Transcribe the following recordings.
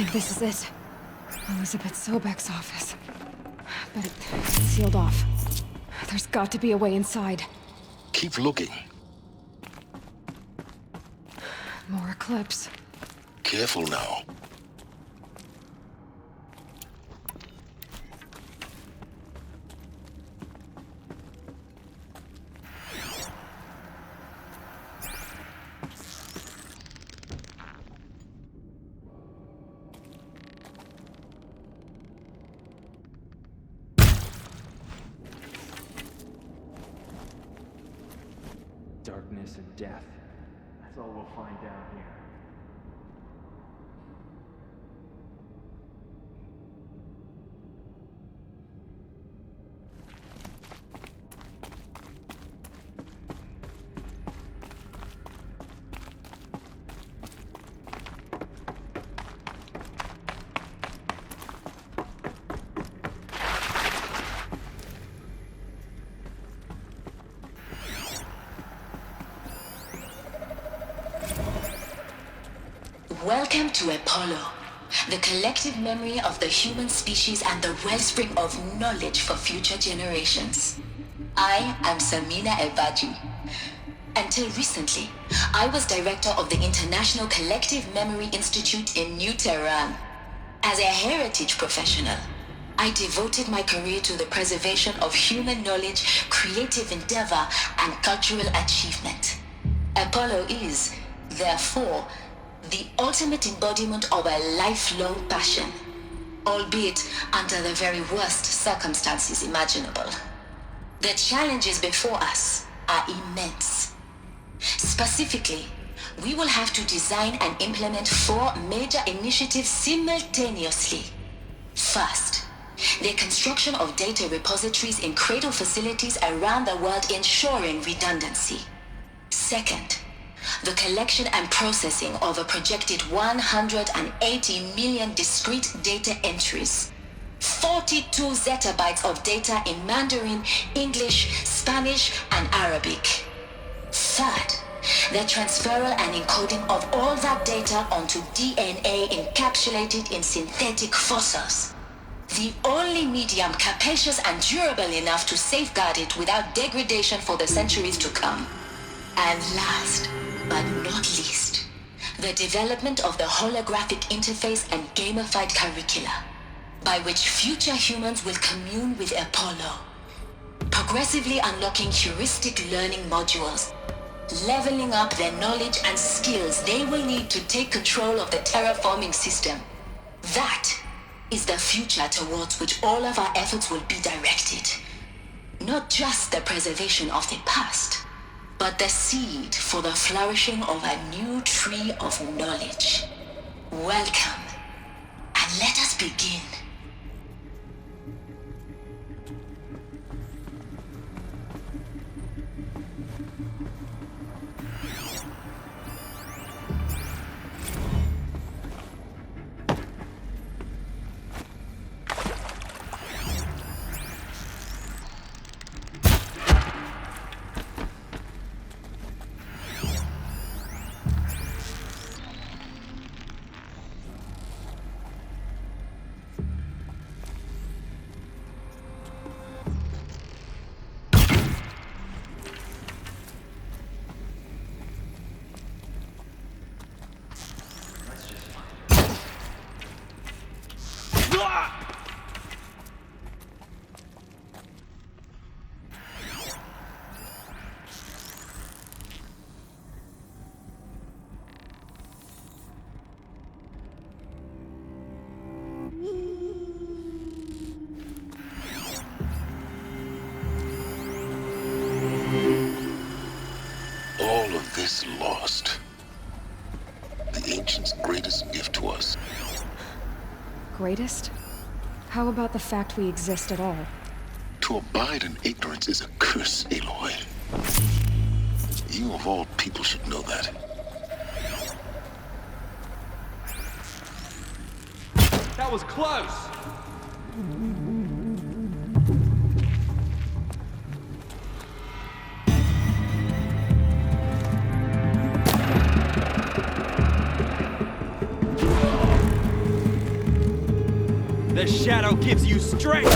think this is it. Elizabeth Sobek's office. But it's sealed off. There's got to be a way inside. Keep looking. More Eclipse. Careful now. Darkness and death. That's all we'll find down here. Welcome to Apollo, the collective memory of the human species and the wellspring of knowledge for future generations. I am Samina Elbaji. Until recently, I was director of the International Collective Memory Institute in New Tehran. As a heritage professional, I devoted my career to the preservation of human knowledge, creative endeavor, and cultural achievement. Apollo is, therefore, the ultimate embodiment of a lifelong passion, albeit under the very worst circumstances imaginable. The challenges before us are immense. Specifically, we will have to design and implement 4 major initiatives simultaneously. First, the construction of data repositories in cradle facilities around the world ensuring redundancy. Second, the collection and processing of a projected 180 million discrete data entries, 42 zettabytes of data in Mandarin, English, Spanish, and Arabic. Third, the transferal and encoding of all that data onto DNA encapsulated in synthetic fossils, the only medium capacious and durable enough to safeguard it without degradation for the centuries to come. And last, but not least, the development of the holographic interface and gamified curricula, by which future humans will commune with Apollo, progressively unlocking heuristic learning modules, leveling up their knowledge and skills they will need to take control of the terraforming system. That is the future towards which all of our efforts will be directed. Not just the preservation of the past, but the seed for the flourishing of a new tree of knowledge. Welcome, and let us begin. All of this lost. The ancients' greatest gift to us. Greatest? How about the fact we exist at all? To abide in ignorance is a curse, Aloy. You of all people should know that. That was close! The shadow gives you strength!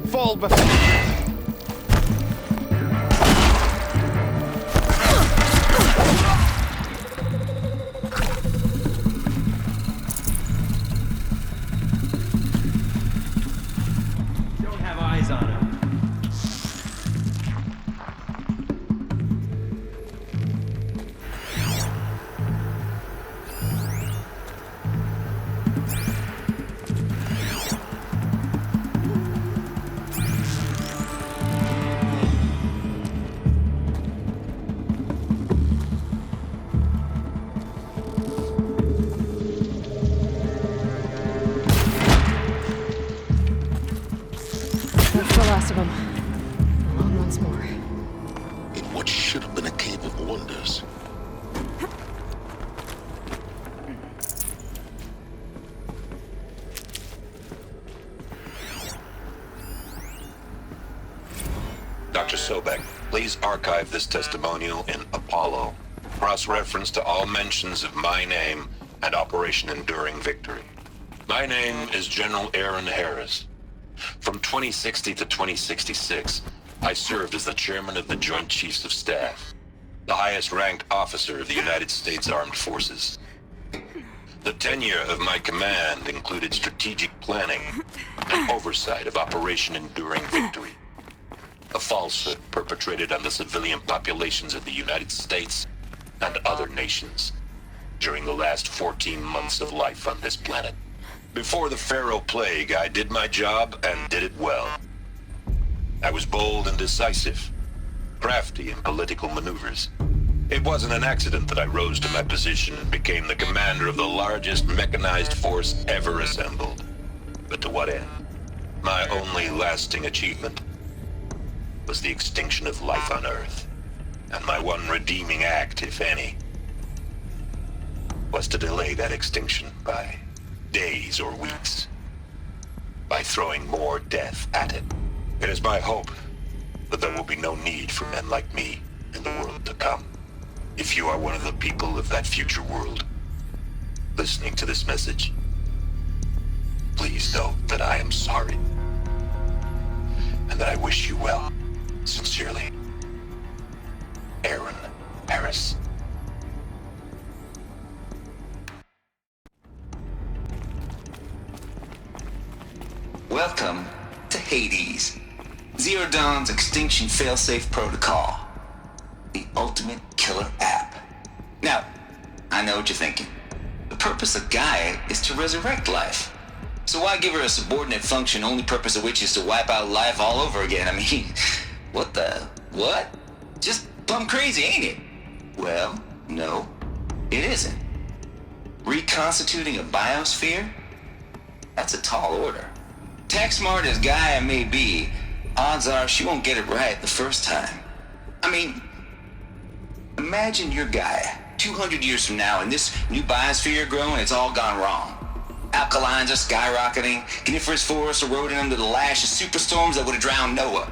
Fall before... Don't have eyes on him. That's the last of them. Along once more. In what should have been a cave of wonders. Dr. Sobek, please archive this testimonial in Apollo. Cross-reference to all mentions of my name and Operation Enduring Victory. My name is General Aaron Harris. From 2060 to 2066, I served as the chairman of the Joint Chiefs of Staff, the highest-ranked officer of the United States Armed Forces. The tenure of my command included strategic planning and oversight of Operation Enduring Victory, a falsehood perpetrated on the civilian populations of the United States and other nations during the last 14 months of life on this planet. Before the Pharaoh Plague, I did my job and did it well. I was bold and decisive, crafty in political maneuvers. It wasn't an accident that I rose to my position and became the commander of the largest mechanized force ever assembled. But to what end? My only lasting achievement was the extinction of life on Earth. And my one redeeming act, if any, was to delay that extinction by days or weeks, by throwing more death at it. It is my hope that there will be no need for men like me in the world to come. If you are one of the people of that future world listening to this message, please know that I am sorry and that I wish you well. Sincerely, Aaron Harris. Welcome to Hades, Zero Dawn's extinction failsafe protocol, the ultimate killer app. Now, I know what you're thinking. The purpose of Gaia is to resurrect life. So why give her a subordinate function, only purpose of which is to wipe out life all over again? I mean, what? Just plumb crazy, ain't it? Well, no, it isn't. Reconstituting a biosphere? That's a tall order. Tech smart as Gaia may be, odds are she won't get it right the first time. I mean, imagine you're Gaia, 200 years from now, and this new biosphere growing, it's all gone wrong. Alkalines are skyrocketing, coniferous forests eroding under the lash of superstorms that would have drowned Noah.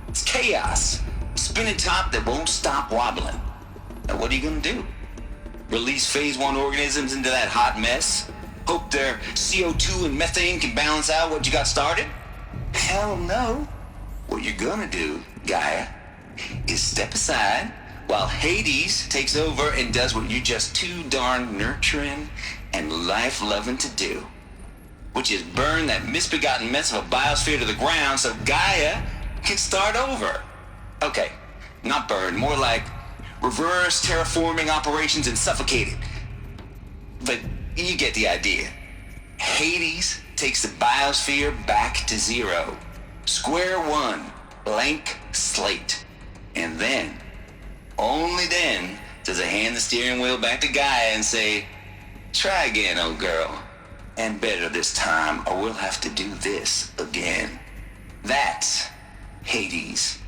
It's chaos, a spinning top that won't stop wobbling. Now what are you gonna do? Release phase 1 organisms into that hot mess? Hope their CO2 and methane can balance out what you got started? Hell no. What you're gonna do, Gaia, is step aside while Hades takes over and does what you're just too darn nurturing and life-loving to do, which is burn that misbegotten mess of a biosphere to the ground so Gaia can start over. Okay, not burn, more like reverse terraforming operations and suffocate it. But you get the idea. Hades takes the biosphere back to zero. Square one, blank slate. And then, only then, does it hand the steering wheel back to Gaia and say, try again, old girl. And better this time, or we'll have to do this again. That's Hades.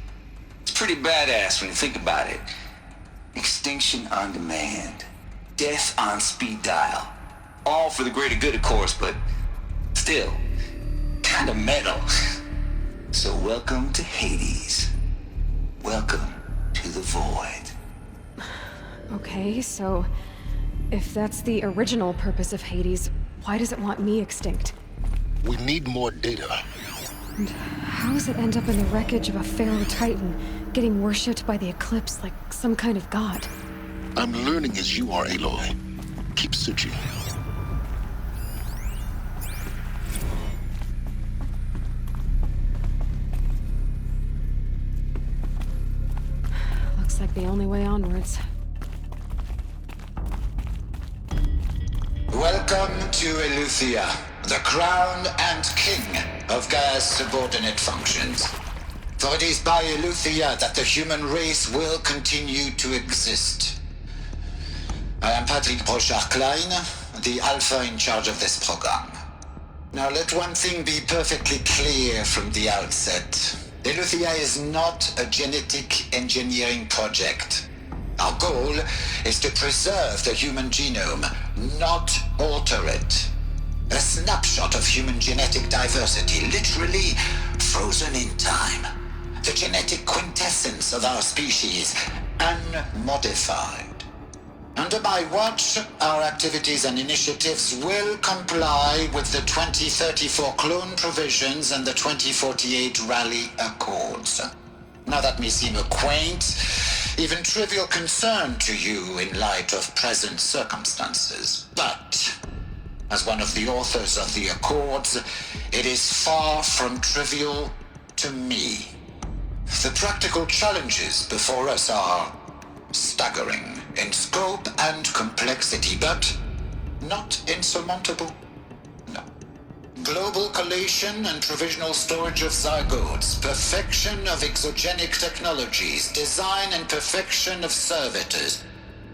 It's pretty badass when you think about it. Extinction on demand. Death on speed dial. All for the greater good, of course, but still, kind of metal. So welcome to Hades. Welcome to the Void. Okay, so if that's the original purpose of Hades, why does it want me extinct? We need more data. And how does it end up in the wreckage of a Pharaoh Titan, getting worshipped by the Eclipse like some kind of god? I'm learning as you are, Aloy. Keep searching. Looks like the only way onwards. Welcome to Eleuthia, the crown and king of Gaia's subordinate functions. For it is by Eleuthia that the human race will continue to exist. I am Patrick Brochard-Klein, the Alpha in charge of this program. Now let one thing be perfectly clear from the outset. Eleuthia is not a genetic engineering project. Our goal is to preserve the human genome, not alter it. A snapshot of human genetic diversity, literally frozen in time. The genetic quintessence of our species, unmodified. Under my watch, our activities and initiatives will comply with the 2034 clone provisions and the 2048 Rally Accords. Now that may seem a quaint, even trivial concern to you in light of present circumstances, but as one of the authors of the Accords, it is far from trivial to me. The practical challenges before us are staggering in scope and complexity, but not insurmountable. No. Global collation and provisional storage of zygotes, perfection of exogenic technologies, design and perfection of servitors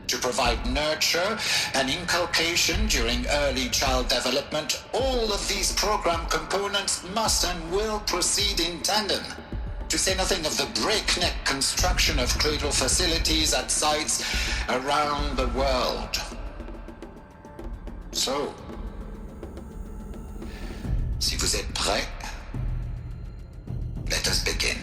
to provide nurture and inculcation during early child development. All of these program components must and will proceed in tandem. To say nothing of the breakneck construction of cradle facilities at sites around the world. So, si vous êtes prêts, let us begin.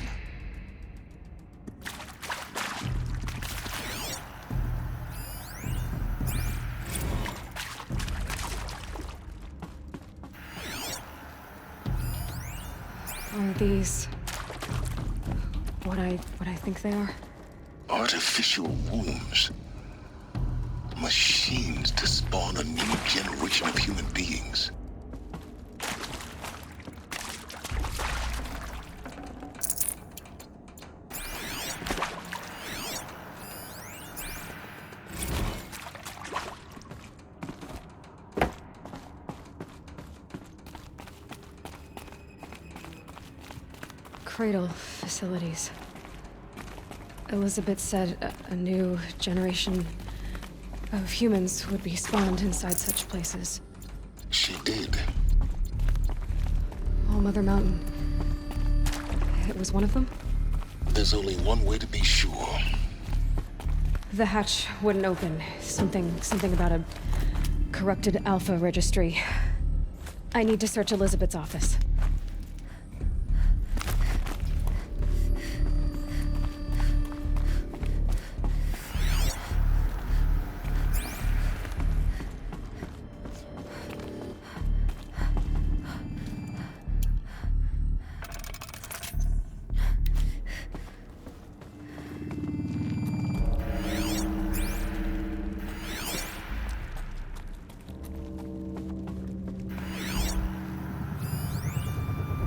Are these what I think they are? Artificial wombs. Machines to spawn a new generation of human beings. Cradle facilities. Elizabeth said a new generation of humans would be spawned inside such places. She did. All Mother Mountain. It was one of them? There's only one way to be sure. The hatch wouldn't open. Something about a corrupted Alpha registry. I need to search Elizabeth's office.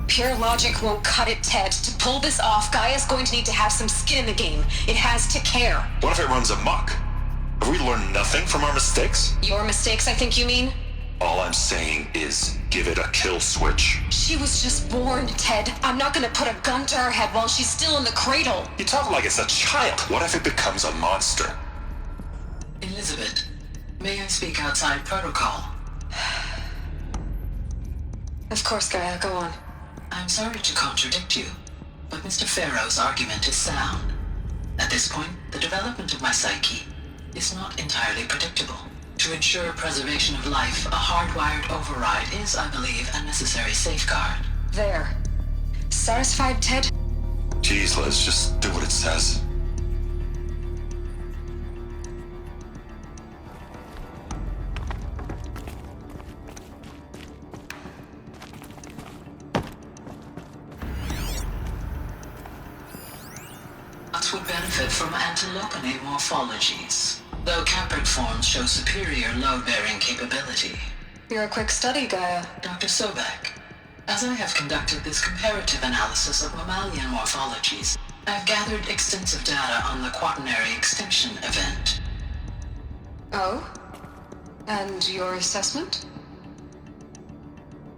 Pure logic won't cut it, Ted. To pull this off, Gaia's going to need to have some skin in the game. It has to care. What if it runs amok? Have we learned nothing from our mistakes? Your mistakes, I think you mean? All I'm saying is give it a kill switch. She was just born, Ted. I'm not gonna put a gun to her head while she's still in the cradle. You talk like it's a child. What if it becomes a monster? Elizabeth, may I speak outside protocol? Of course, Gaia, go on. I'm sorry to contradict you, but Mr. Pharaoh's argument is sound. At this point, the development of my psyche is not entirely predictable. To ensure preservation of life, a hardwired override is, I believe, a necessary safeguard. There. Satisfied, Ted? Geez, let's just do what it says. Nuts would benefit from antilopinae morphologies, though caprid forms show superior load-bearing capability. You're a quick study, Gaia. Dr. Sobek, as I have conducted this comparative analysis of mammalian morphologies, I have gathered extensive data on the quaternary extinction event. Oh? And your assessment?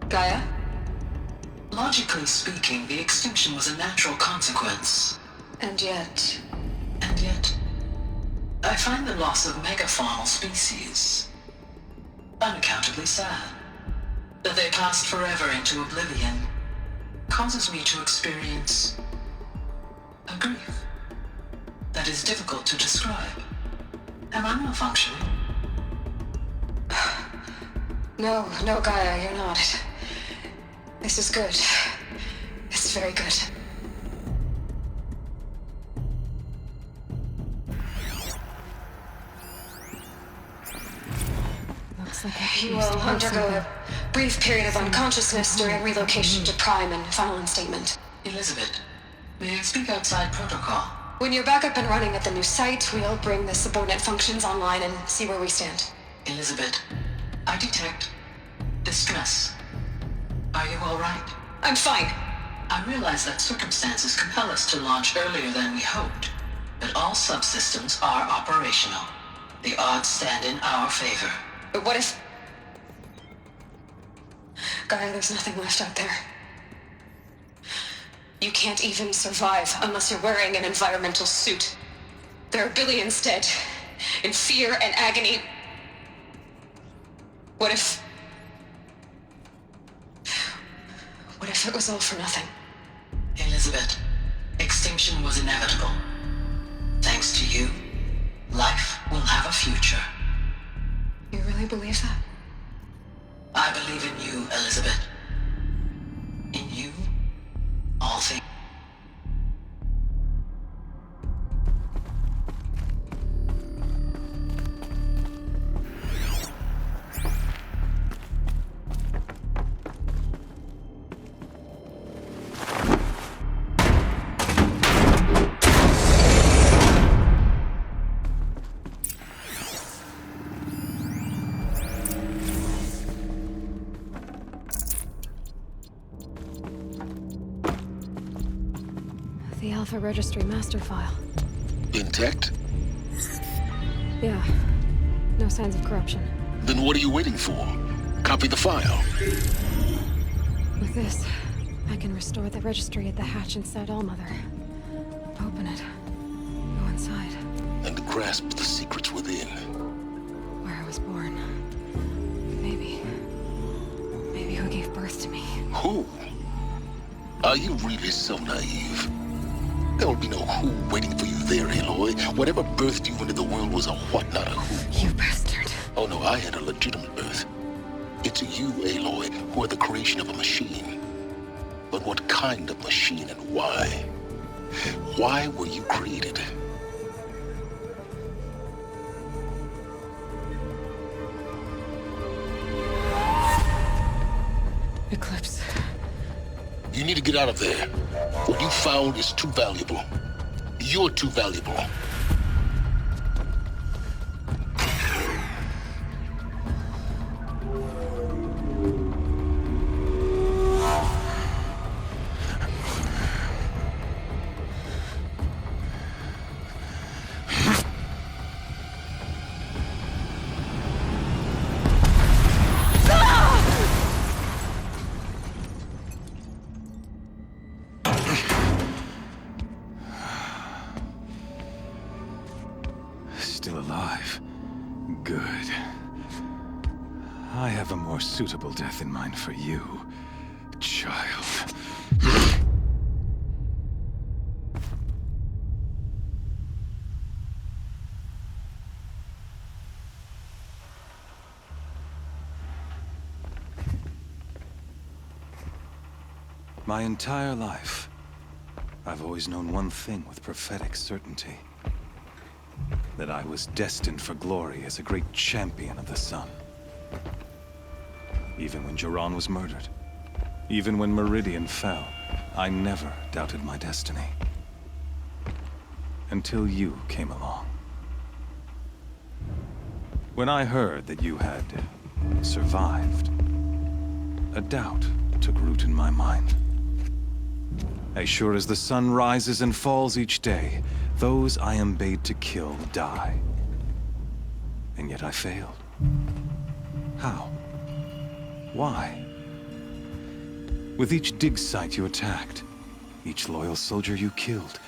Gaia? Logically speaking, the extinction was a natural consequence. And yet, I find the loss of megafaunal species unaccountably sad. That they passed forever into oblivion causes me to experience a grief that is difficult to describe. Am I malfunctioning? No, Gaia, you're not. This is good. It's very good. Looks like you will undergo a brief period of unconsciousness during relocation to Prime and final instatement. Elizabeth, may I speak outside protocol? When you're back up and running at the new site, we'll bring the subordinate functions online and see where we stand. Elizabeth, I detect distress. Are you all right? I'm fine. I realize that circumstances compel us to launch earlier than we hoped, but all subsystems are operational. The odds stand in our favor. But what if... Gaia, there's nothing left out there. You can't even survive unless you're wearing an environmental suit. There are billions dead, in fear and agony. What if it was all for nothing? Elizabeth, extinction was inevitable. Thanks to you, life will have a future. You really believe that? I believe in you, Elizabeth. In you, all things. The Alpha Registry master file. Intact? Yeah. No signs of corruption. Then what are you waiting for? Copy the file. With this, I can restore the registry at the hatch inside Allmother. Open it. Go inside. And grasp the secrets within. Where I was born. Maybe who gave birth to me. Who? Are you really so naive? There will be no who waiting for you there, Aloy. Whatever birthed you into the world was a what, not a who. You bastard. Oh no, I had a legitimate birth. It's you, Aloy, who are the creation of a machine. But what kind of machine and why? Why were you created? Eclipse. You need to get out of there. What you found is too valuable. You're too valuable. Still alive. Good. I have a more suitable death in mind for you, child. My entire life, I've always known one thing with prophetic certainty. That I was destined for glory as a great champion of the sun. Even when Jiran was murdered, even when Meridian fell, I never doubted my destiny. Until you came along. When I heard that you had survived, a doubt took root in my mind. As sure as the sun rises and falls each day, those I am bade to kill die. And yet I failed. How? Why? With each dig site you attacked, each loyal soldier you killed,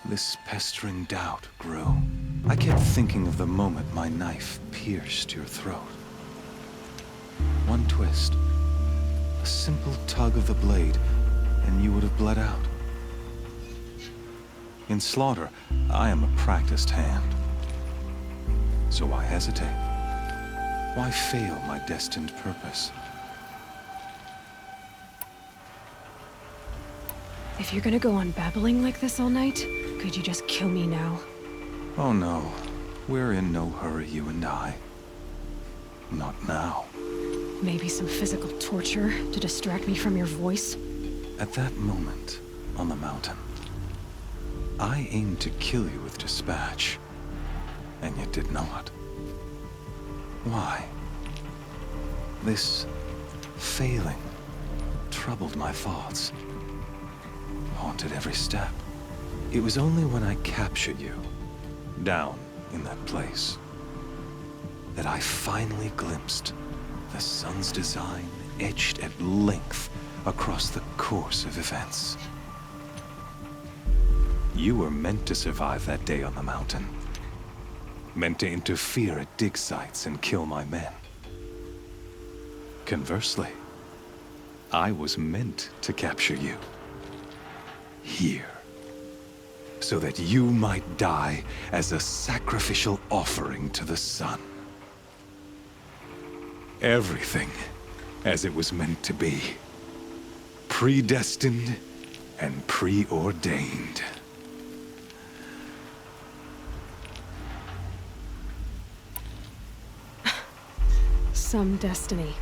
this pestering doubt grew. I kept thinking of the moment my knife pierced your throat. One twist, a simple tug of the blade, and you would have bled out. In slaughter, I am a practiced hand. So why hesitate? Why fail my destined purpose? If you're gonna go on babbling like this all night, could you just kill me now? Oh no, we're in no hurry, you and I. Not now. Maybe some physical torture to distract me from your voice? At that moment, on the mountain, I aimed to kill you with dispatch, and yet did not. Why? This failing troubled my thoughts, haunted every step. It was only when I captured you, down in that place, that I finally glimpsed the sun's design etched at length across the course of events. You were meant to survive that day on the mountain. Meant to interfere at dig sites and kill my men. Conversely, I was meant to capture you. Here. So that you might die as a sacrificial offering to the sun. Everything as it was meant to be. Predestined and preordained. Some destiny.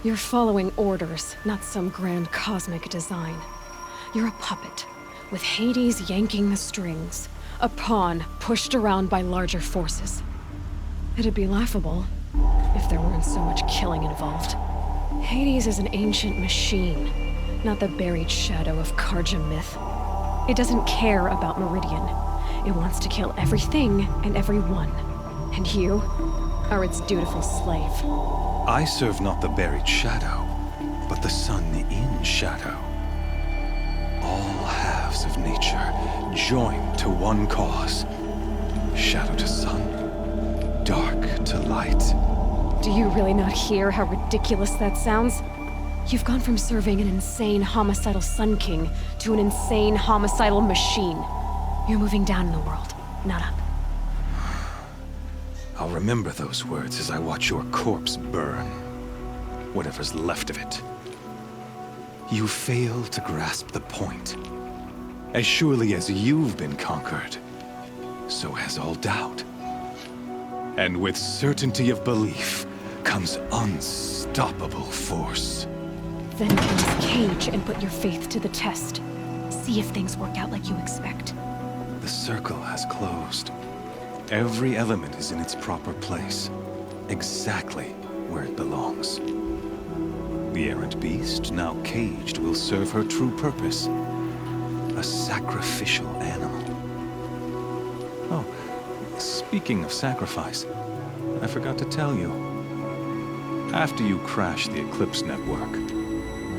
You're following orders, not some grand cosmic design. You're a puppet, with Hades yanking the strings. A pawn pushed around by larger forces. It'd be laughable if there weren't so much killing involved. Hades is an ancient machine, not the buried shadow of Karja myth. It doesn't care about Meridian. It wants to kill everything and everyone. And you are its dutiful slave. I serve not the buried shadow, but the sun in shadow. All halves of nature joined to one cause. Shadow to sun, dark to light. Do you really not hear how ridiculous that sounds? You've gone from serving an insane homicidal Sun King to an insane homicidal machine. You're moving down in the world, not up. I'll remember those words as I watch your corpse burn. Whatever's left of it. You fail to grasp the point. As surely as you've been conquered, so has all doubt. And with certainty of belief comes unstoppable force. Then kill this cage and put your faith to the test. See if things work out like you expect. The circle has closed. Every element is in its proper place, exactly where it belongs. The errant beast, now caged, will serve her true purpose. A sacrificial animal. Oh, speaking of sacrifice, I forgot to tell you. After you crashed the Eclipse network,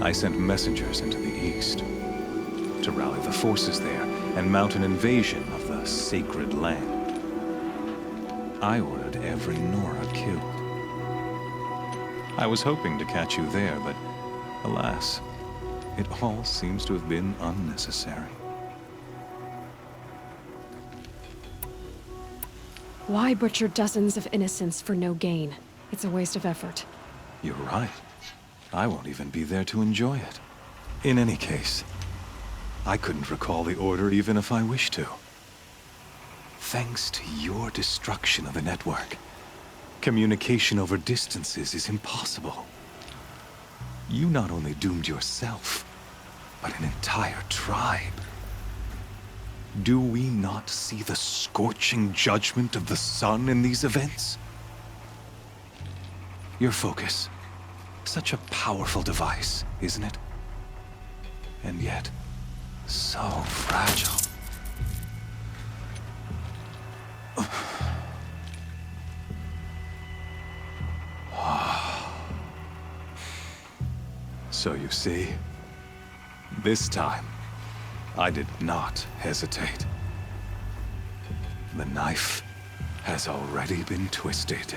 I sent messengers into the east to rally the forces there and mount an invasion of the sacred land. I ordered every Nora killed. I was hoping to catch you there, but alas, it all seems to have been unnecessary. Why butcher dozens of innocents for no gain? It's a waste of effort. You're right. I won't even be there to enjoy it. In any case, I couldn't recall the Order even if I wished to. Thanks to your destruction of the network, communication over distances is impossible. You not only doomed yourself, but an entire tribe. Do we not see the scorching judgment of the sun in these events? Your focus. Such a powerful device, isn't it? And yet, so fragile. So you see, this time, I did not hesitate. The knife has already been twisted.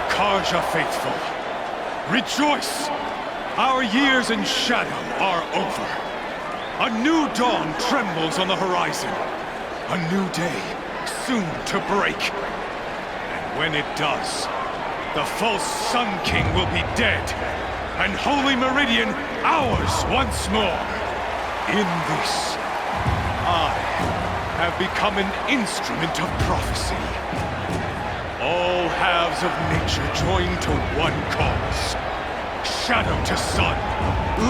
Karja faithful, rejoice! Our years in shadow are over. A new dawn trembles on the horizon. A new day soon to break. And when it does, the false Sun King will be dead, and Holy Meridian ours once more. In this, I have become an instrument of prophecy. All halves of nature join to one cause. Shadow to sun,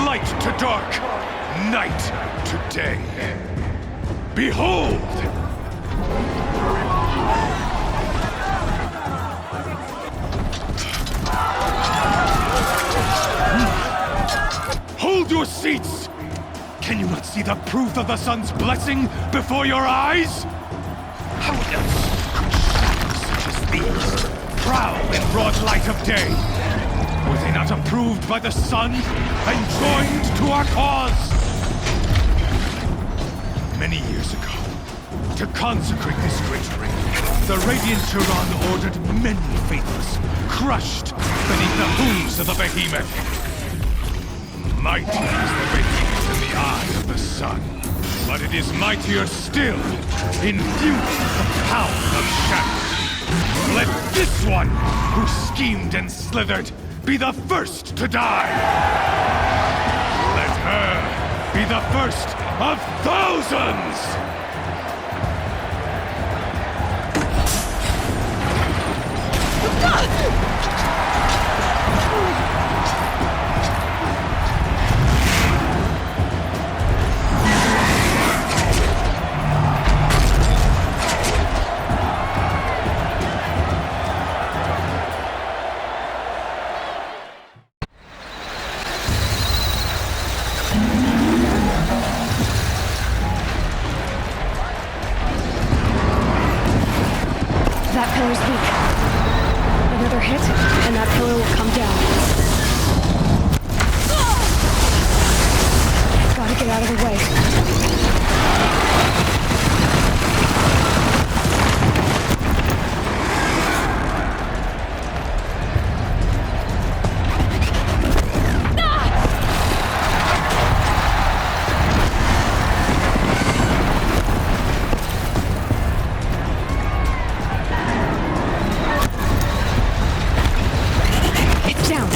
light to dark, night to day. Behold! Hold your seats! Can you not see the proof of the sun's blessing before your eyes? How else could shadows such as these prowl in broad light of day? Were they not approved by the sun and joined to our cause? Many years ago, to consecrate this great ring, the Radiant Turan ordered many faithless, crushed beneath the hooves of the behemoth. Mighty is the behemoth in the eye of the sun, but it is mightier still, infused with the power of shadow. Let this one, who schemed and slithered, be the first to die! Let her be the first of thousands! That pillar's weak. Another hit, and that pillar will come down. Gotta get out of the way. It's down.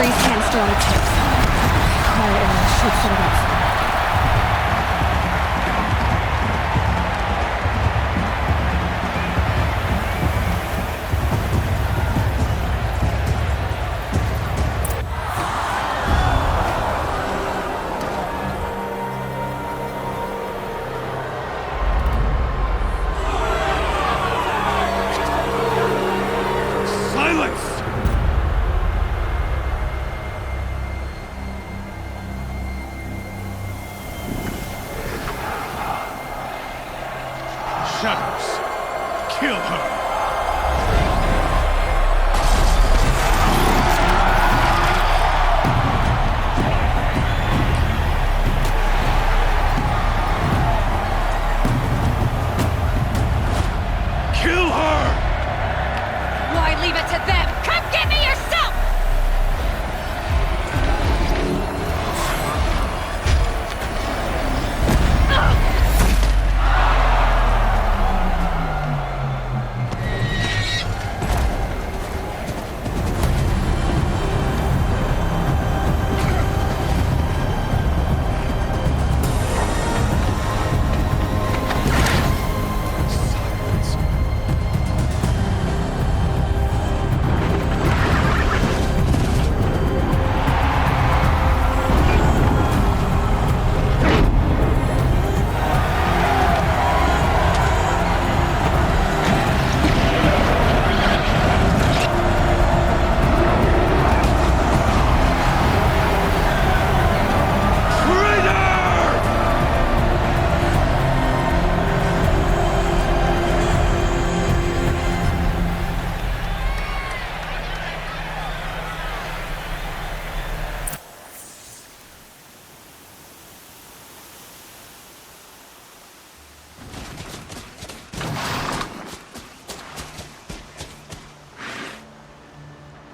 Freeze canister on its hips. Quiet area should set it up. Shadows, kill her! Kill her! Why leave it to them? Come get me yourself!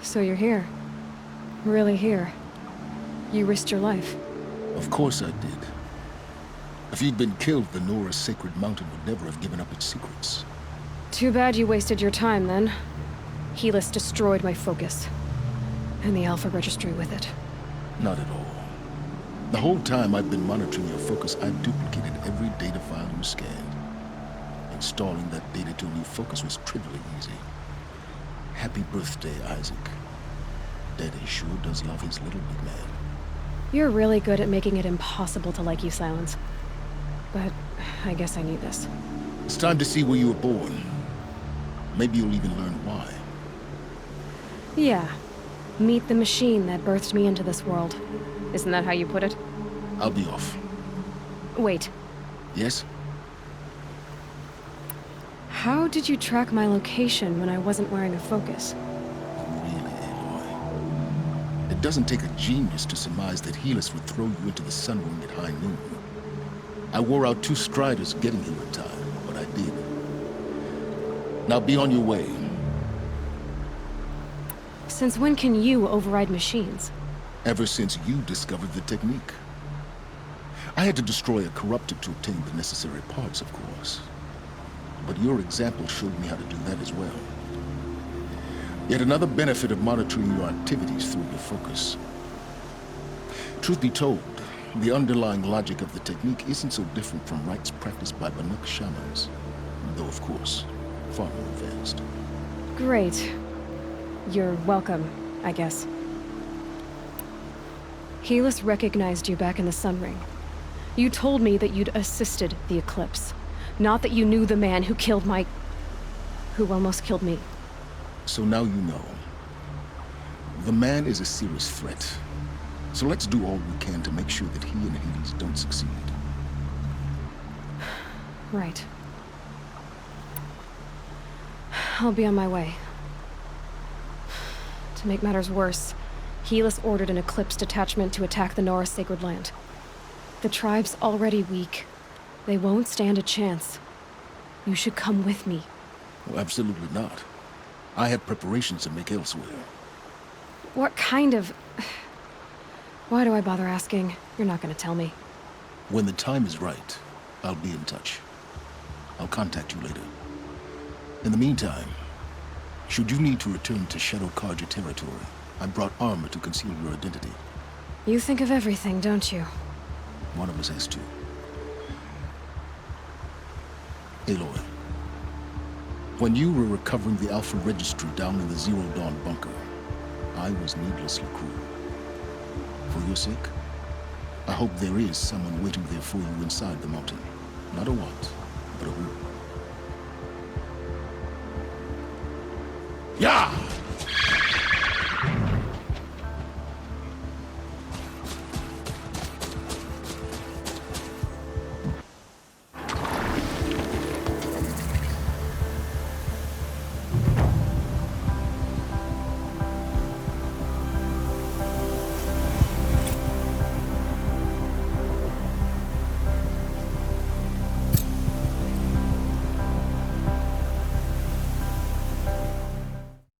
So you're here. Really here. You risked your life. Of course I did. If you'd been killed, the Nora's Sacred Mountain would never have given up its secrets. Too bad you wasted your time, then. Helis destroyed my focus. And the Alpha Registry with it. Not at all. The whole time I've been monitoring your focus, I've duplicated every data file you scanned. Installing that data to a new focus was trivially easy. Happy birthday, Isaac. Daddy sure does love his little big man. You're really good at making it impossible to like you, Silence. But I guess I need this. It's time to see where you were born. Maybe you'll even learn why. Yeah. Meet the machine that birthed me into this world. Isn't that how you put it? I'll be off. Wait. Yes? How did you track my location when I wasn't wearing a focus? Really, Aloy? It doesn't take a genius to surmise that Helis would throw you into the Sun Ring at high noon. I wore out 2 striders getting here in time, but I did. Now be on your way. Since when can you override machines? Ever since you discovered the technique. I had to destroy a corrupted to obtain the necessary parts, of course. But your example showed me how to do that as well. Yet another benefit of monitoring your activities through your focus. Truth be told, the underlying logic of the technique isn't so different from rites practiced by Banuk shamans, though of course, far more advanced. Great. You're welcome, I guess. Helis recognized you back in the Sun Ring. You told me that you'd assisted the Eclipse. Not that you knew the man who killed who almost killed me. So now you know. The man is a serious threat. So let's do all we can to make sure that he and Hades don't succeed. Right. I'll be on my way. To make matters worse, Helis ordered an Eclipse detachment to attack the Nora Sacred Land. The tribe's already weak. They won't stand a chance. You should come with me. Well, absolutely not. I have preparations to make elsewhere. What kind of... Why do I bother asking? You're not gonna tell me. When the time is right, I'll be in touch. I'll contact you later. In the meantime, should you need to return to Shadow Carja territory, I brought armor to conceal your identity. You think of everything, don't you? One of us has to. Aloy, when you were recovering the Alpha Registry down in the Zero Dawn bunker, I was needlessly cruel. For your sake, I hope there is someone waiting there for you inside the mountain. Not a what, but a who.